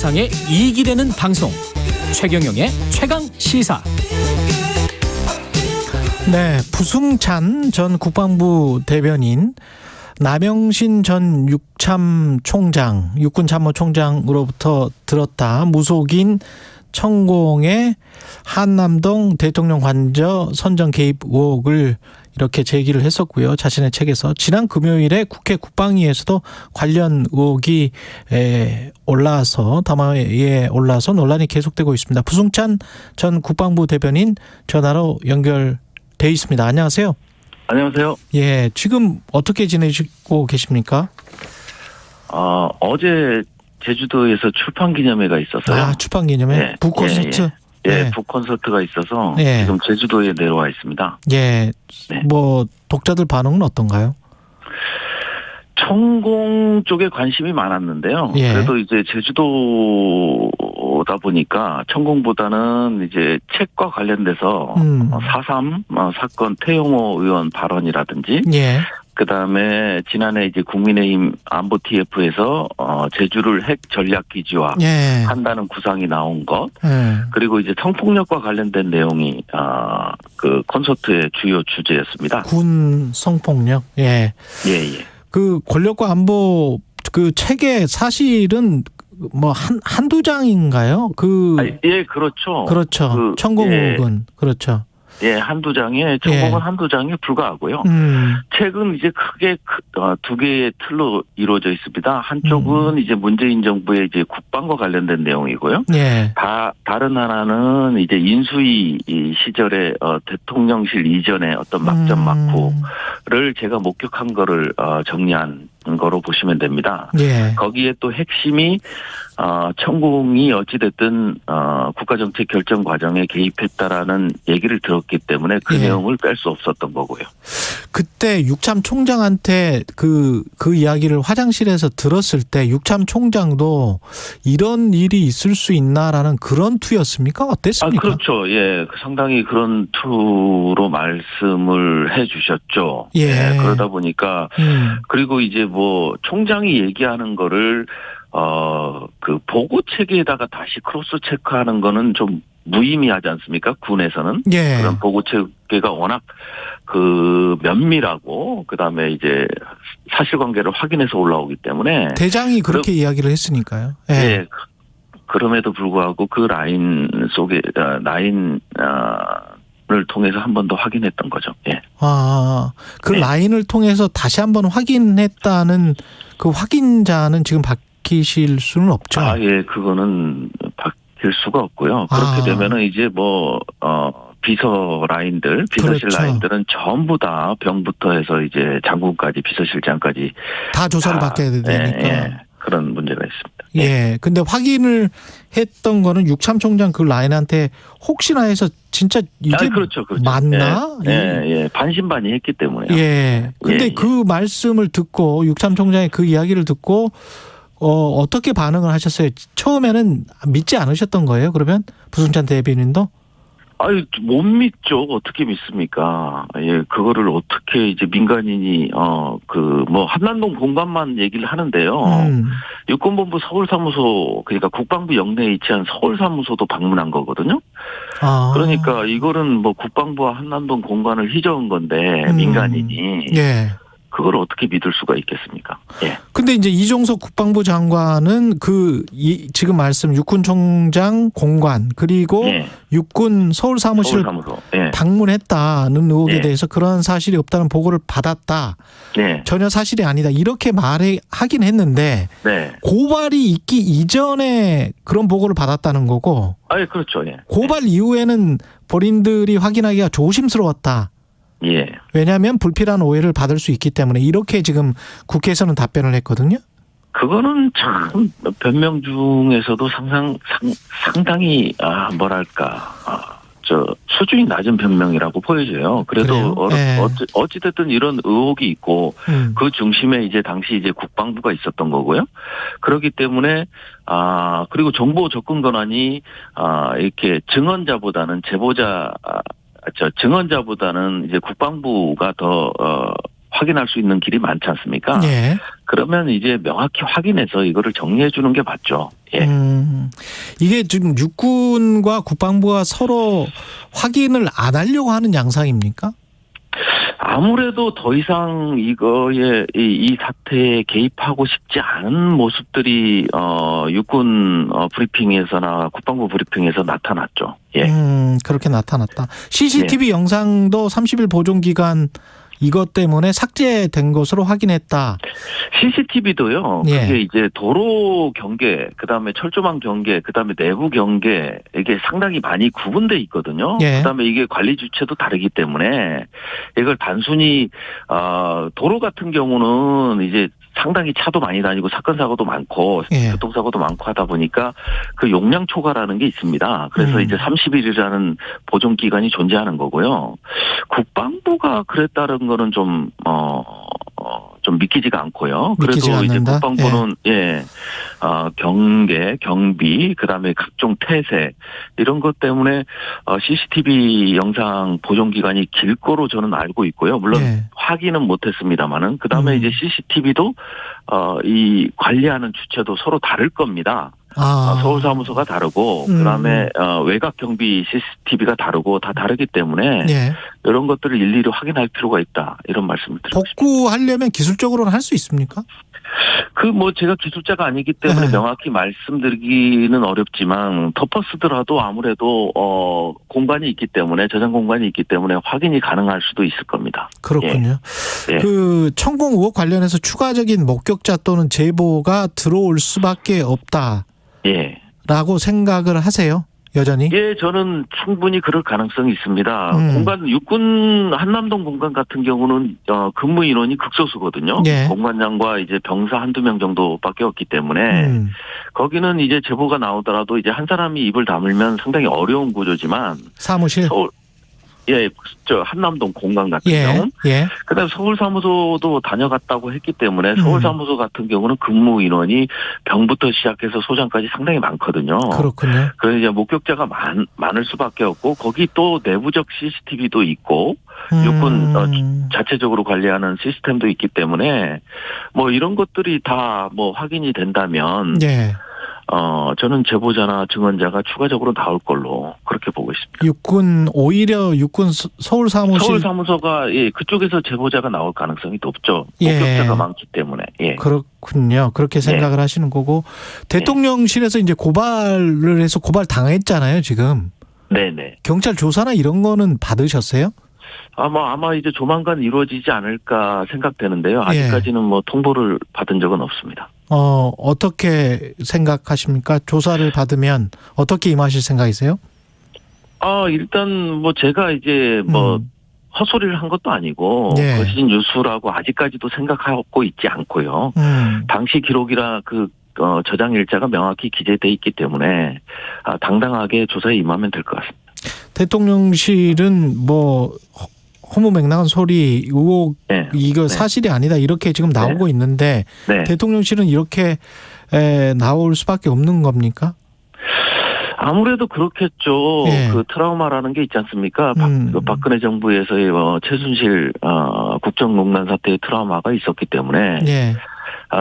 상의 이익이 되는 방송 최경영의 최강 시사. 네, 부승찬 전 국방부 대변인, 남영신 전 육군참모총장으로부터 들었다 무속인 천공의 한남동 대통령 관저 선정 개입 의혹을 이렇게 제기를 했었고요. 자신의 책에서 지난 금요일에 국회 국방위에서도 관련 의혹이 올라와서 담화에 올라서 논란이 계속되고 있습니다. 부승찬 전 국방부 대변인 전화로 연결돼 있습니다. 안녕하세요. 안녕하세요. 예, 지금 어떻게 지내시고 계십니까? 어제 제주도에서 출판 기념회가 있어서요. 아, 출판 기념회? 네. 북콘서트? 예, 북콘서트가 있어서 지금 제주도에 내려와 있습니다. 예, 네. 뭐 독자들 반응은 어떤가요? 천공 쪽에 관심이 많았는데요. 예. 그래도 이제 제주도다 보니까 천공보다는 이제 책과 관련돼서 4.3 사건 태용호 의원 발언이라든지, 예. 그 다음에 지난해 이제 국민의힘 안보 TF에서 제주를 핵 전략 기지화 예. 한다는 구상이 나온 것, 예. 그리고 이제 성폭력과 관련된 내용이 그 콘서트의 주요 주제였습니다. 군 성폭력. 예. 예. 그 권력과 안보 그 책에 사실은 뭐 한두 장인가요? 예, 그렇죠. 그렇죠. 천공욱은 그렇죠. 예, 한두 장에, 천공은 한두 장에 불과하고요. 책은 이제 크게 두 개의 틀로 이루어져 있습니다. 한쪽은 이제 문재인 정부의 이제 국방과 관련된 내용이고요. 예. 다른 하나는 이제 인수위 시절에 대통령실 이전의 어떤 막전 막후를 제가 목격한 거를 정리한 거로 보시면 됩니다. 예. 거기에 또 핵심이 천공이 어찌됐든 국가정책 결정 과정에 개입했다라는 얘기를 들었기 때문에 그 내용을 뺄 수 없었던 거고요. 그때 육참 총장한테 그 이야기를 화장실에서 들었을 때 육참 총장도 이런 일이 있을 수 있나라는 그런 투였습니까? 어땠습니까? 그렇죠. 예, 상당히 그런 투로 말씀을 해주셨죠. 예. 그러다 보니까 그리고 이제 뭐 총장이 얘기하는 거를 그 보고 체계에다가 다시 크로스 체크하는 거는 좀 무의미하지 않습니까? 군에서는. 예. 그런 보고 체계가 워낙 그 면밀하고 그다음에 이제 사실관계를 확인해서 올라오기 때문에 대장이 그렇게 이야기를 했으니까요. 예. 예. 그럼에도 불구하고 그 라인 속에 을 통해서 한 번 더 확인했던 거죠. 예. 그 라인을 통해서 다시 한번 확인했다는 그 확인자는 지금 바뀌실 수는 없죠. 예, 그거는 바뀔 수가 없고요. 그렇게 되면은 이제 비서 라인들, 비서실 그렇죠. 라인들은 전부 다 병부터 해서 이제 장군까지 비서실장까지 다 조사를 받게 되니까. 예, 그런 문제가 있습니다. 예. 근데 확인을 했던 거는 육참 총장 그 라인한테 혹시나 해서 진짜 이게 그렇죠. 맞나? 예. 반신반의했기 때문에요. 예. 근데 그 말씀을 듣고 육참 총장의 그 이야기를 듣고 어떻게 반응을 하셨어요? 처음에는 믿지 않으셨던 거예요? 그러면 부승찬 대변인도? 못 믿죠. 어떻게 믿습니까? 예, 그거를 어떻게 이제 민간인이, 한남동 공간만 얘기를 하는데요. 육군본부 서울사무소, 그러니까 국방부 영내에 위치한 서울사무소도 방문한 거거든요. 그러니까 이거는 뭐 국방부와 한남동 공간을 휘저은 건데, 민간인이. 예. 그걸 어떻게 믿을 수가 있겠습니까? 예. 근데 이제 이종석 국방부 장관은 지금 말씀 육군 총장 공관 그리고 육군 서울 사무실 방문했다는 의혹에 대해서 그런 사실이 없다는 보고를 받았다. 전혀 사실이 아니다. 이렇게 하긴 했는데 고발이 있기 이전에 그런 보고를 받았다는 거고. 그렇죠. 예. 고발 이후에는 본인들이 확인하기가 조심스러웠다. 예. 왜냐하면 불필요한 오해를 받을 수 있기 때문에 이렇게 지금 국회에서는 답변을 했거든요. 그거는 참 변명 중에서도 상당히 수준이 낮은 변명이라고 보여져요. 그래도 어찌됐든 이런 의혹이 있고 그 중심에 이제 당시 이제 국방부가 있었던 거고요. 그렇기 때문에 그리고 정보 접근 권한이 이렇게 증언자보다는 이제 국방부가 더 확인할 수 있는 길이 많지 않습니까? 예. 그러면 이제 명확히 확인해서 이거를 정리해 주는 게 맞죠. 예. 이게 지금 육군과 국방부가 서로 확인을 안 하려고 하는 양상입니까? 아무래도 더 이상 이거에 이 사태에 개입하고 싶지 않은 모습들이 육군 브리핑에서나 국방부 브리핑에서 나타났죠. 예. 그렇게 나타났다. CCTV 예. 영상도 30일 보존 기간 이것 때문에 삭제된 것으로 확인했다. CCTV도요. 예. 그게 이제 도로 경계, 그다음에 철조망 경계, 그다음에 내부 경계 이게 상당히 많이 구분돼 있거든요. 예. 그다음에 이게 관리 주체도 다르기 때문에 이걸 단순히 도로 같은 경우는 이제 상당히 차도 많이 다니고 사건 사고도 많고 예. 교통사고도 많고 하다 보니까 그 용량 초과라는 게 있습니다. 그래서 이제 30일이라는 보존 기간이 존재하는 거고요. 국방부가 그랬다는 거는 좀 믿기지가 않고요. 믿기지가 그래도 이제 않는다? 국방부는 경계, 경비, 그다음에 각종 폐쇄 이런 것 때문에 CCTV 영상 보존 기간이 길 거로 저는 알고 있고요. 물론 예. 확인은 못했습니다만은 그다음에 이제 CCTV도 이 관리하는 주체도 서로 다를 겁니다. 서울 사무소가 다르고 그다음에 외곽 경비 CCTV가 다르고 다 다르기 때문에 예. 이런 것들을 일일이 확인할 필요가 있다 이런 말씀을 드리고 싶습니다. 복구하려면 기술적으로는 할 수 있습니까? 제가 기술자가 아니기 때문에 네. 명확히 말씀드리기는 어렵지만 덮어 쓰더라도 아무래도 공간이 있기 때문에 저장 공간이 있기 때문에 확인이 가능할 수도 있을 겁니다. 그렇군요. 예. 그 천공 의혹 관련해서 추가적인 목격자 또는 제보가 들어올 수밖에 없다. 예. 라고 생각을 하세요? 여전히? 예, 저는 충분히 그럴 가능성이 있습니다. 육군 한남동 공간 같은 경우는 근무 인원이 극소수거든요. 예. 공관장과 이제 병사 한두 명 정도밖에 없기 때문에 거기는 이제 제보가 나오더라도 이제 한 사람이 입을 다물면 상당히 어려운 구조지만 사무실? 한남동 공간 같은 예. 경우. 예. 그다음에 서울 사무소도 다녀갔다고 했기 때문에 서울 사무소 같은 경우는 근무 인원이 병부터 시작해서 소장까지 상당히 많거든요. 그렇군요. 그래서 이제 목격자가 많을 수밖에 없고 거기 또 내부적 CCTV도 있고 육군 자체적으로 관리하는 시스템도 있기 때문에 이런 것들이 다 확인이 된다면 예. 저는 제보자나 증언자가 추가적으로 나올 걸로 그렇게 보고 있습니다. 오히려 육군 서울 사무소가 그쪽에서 제보자가 나올 가능성이 높죠. 목격자가 많기 때문에. 예. 그렇군요. 그렇게 생각을 하시는 거고 대통령실에서 이제 고발을 해서 고발 당했잖아요, 지금. 네네. 경찰 조사나 이런 거는 받으셨어요? 아마 이제 조만간 이루어지지 않을까 생각되는데요. 아직까지는 통보를 받은 적은 없습니다. 어떻게 생각하십니까? 조사를 받으면 어떻게 임하실 생각이세요? 일단 제가 이제 헛소리를 한 것도 아니고 거짓 뉴스라고 아직까지도 생각하고 있지 않고요. 당시 기록이라 저장 일자가 명확히 기재돼 있기 때문에 당당하게 조사에 임하면 될 것 같습니다. 대통령실은 허무맹랑한 소리, 의혹, 이거 사실이 아니다 이렇게 지금 나오고 있는데 대통령실은 이렇게 나올 수밖에 없는 겁니까? 아무래도 그렇겠죠. 그 트라우마라는 게 있지 않습니까? 박근혜 정부에서의 최순실 국정농단 사태의 트라우마가 있었기 때문에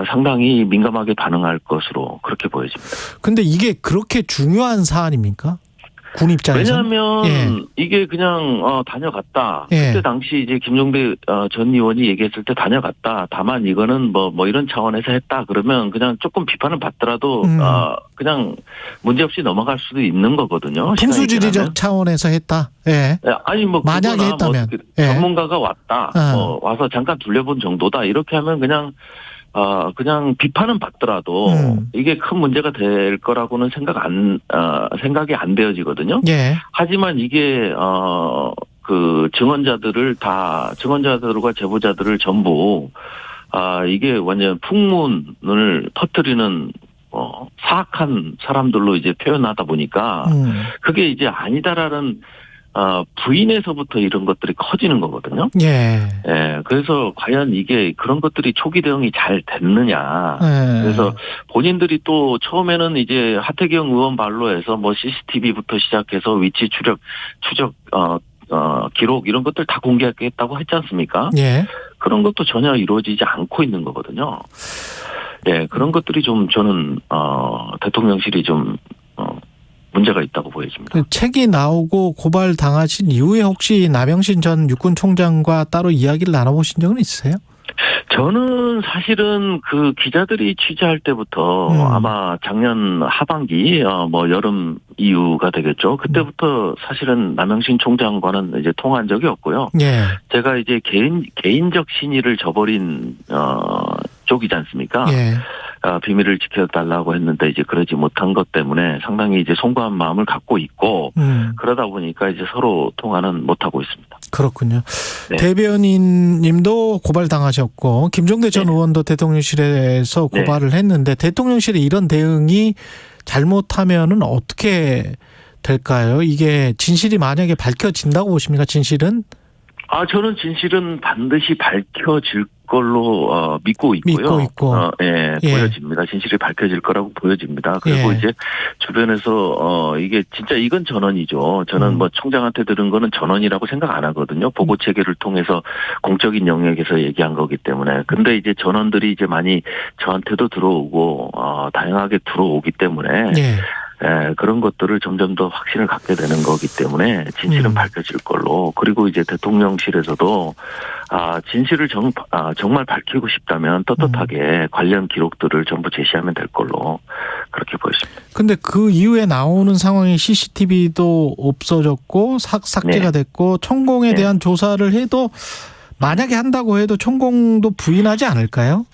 상당히 민감하게 반응할 것으로 그렇게 보여집니다. 근데 이게 그렇게 중요한 사안입니까? 군 입장에서? 왜냐하면 이게 그냥 다녀갔다. 그때 당시 이제 김종대 전 의원이 얘기했을 때 다녀갔다. 다만 이거는 이런 차원에서 했다. 그러면 그냥 조금 비판을 받더라도 그냥 문제없이 넘어갈 수도 있는 거거든요. 풍수지리적 차원에서 했다. 예. 아니 만약에 했다면 전문가가 왔다. 와서 잠깐 둘러본 정도다. 이렇게 하면 그냥 비판은 받더라도 이게 큰 문제가 될 거라고는 생각이 안 되어지거든요. 하지만 이게 증언자들과 제보자들을 전부 이게 완전 풍문을 퍼뜨리는 사악한 사람들로 이제 표현하다 보니까 그게 이제 아니다라는 부인에서부터 이런 것들이 커지는 거거든요. 그래서 과연 이게 그런 것들이 초기 대응이 잘 됐느냐. 그래서 본인들이 또 처음에는 이제 하태경 의원 발로해서 CCTV부터 시작해서 위치 추적, 기록 이런 것들 다 공개하겠다고 했지 않습니까? 그런 것도 전혀 이루어지지 않고 있는 거거든요. 네, 그런 것들이 좀 저는 대통령실이 좀 문제가 있다고 보여집니다. 그 책이 나오고 고발 당하신 이후에 혹시 남영신 전 육군 총장과 따로 이야기를 나눠보신 적은 있으세요? 저는 사실은 그 기자들이 취재할 때부터 아마 작년 하반기 뭐 여름 이후가 되겠죠. 그때부터 사실은 남영신 총장과는 이제 통화한 적이 없고요. 예. 제가 이제 개인적 신의를 저버린 쪽이지 않습니까? 예. 비밀을 지켜달라고 했는데 이제 그러지 못한 것 때문에 상당히 이제 송구한 마음을 갖고 있고 그러다 보니까 이제 서로 통화는 못 하고 있습니다. 그렇군요. 네. 대변인 님도 고발당하셨고 김종대 전 네. 의원도 대통령실에서 고발을 했는데 대통령실의 이런 대응이 잘못하면은 어떻게 될까요? 이게 진실이 만약에 밝혀진다고 보십니까? 진실은? 저는 진실은 반드시 밝혀질 걸로 믿고 있고요. 믿고 있고. 예, 예. 보여집니다. 진실이 밝혀질 거라고 보여집니다. 그리고 예. 이제 주변에서 이게 진짜 이건 전언이죠. 저는 뭐 총장한테 들은 거는 전언이라고 생각 안 하거든요. 보고 체계를 통해서 공적인 영역에서 얘기한 거기 때문에. 근데 이제 전언들이 이제 많이 저한테도 들어오고 다양하게 들어오기 때문에 예. 그런 것들을 점점 더 확신을 갖게 되는 거기 때문에 진실은 밝혀질 걸로. 그리고 이제 대통령실에서도 진실을 정말 밝히고 싶다면 떳떳하게 관련 기록들을 전부 제시하면 될 걸로 그렇게 보였습니다. 근데 그 이후에 나오는 상황이 CCTV도 없어졌고 삭제가 됐고 천공에 대한 조사를 해도 만약에 한다고 해도 천공도 부인하지 않을까요?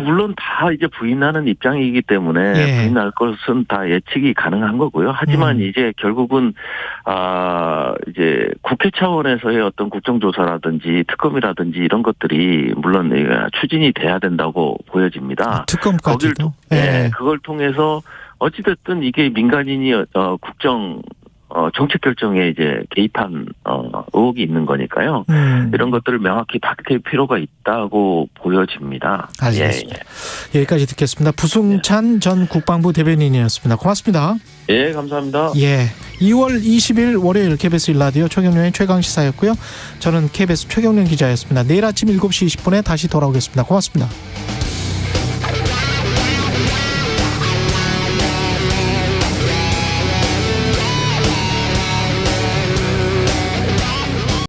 물론 다 이제 부인하는 입장이기 때문에 부인할 것은 다 예측이 가능한 거고요. 하지만 이제 결국은 이제 국회 차원에서의 어떤 국정조사라든지 특검이라든지 이런 것들이 물론 추진이 돼야 된다고 보여집니다. 특검까지도. 그걸 통해서 어찌됐든 이게 민간인이 국정 정책 결정에 이제 개입한 의혹이 있는 거니까요. 이런 것들을 명확히 밝힐 필요가 있다고 보여집니다. 알겠습니다. 여기까지 듣겠습니다. 부승찬 전 국방부 대변인이었습니다. 고맙습니다. 예, 감사합니다. 2월 20일 월요일 KBS 1라디오 최경련의 최강시사였고요. 저는 KBS 최경련 기자였습니다. 내일 아침 7시 20분에 다시 돌아오겠습니다. 고맙습니다.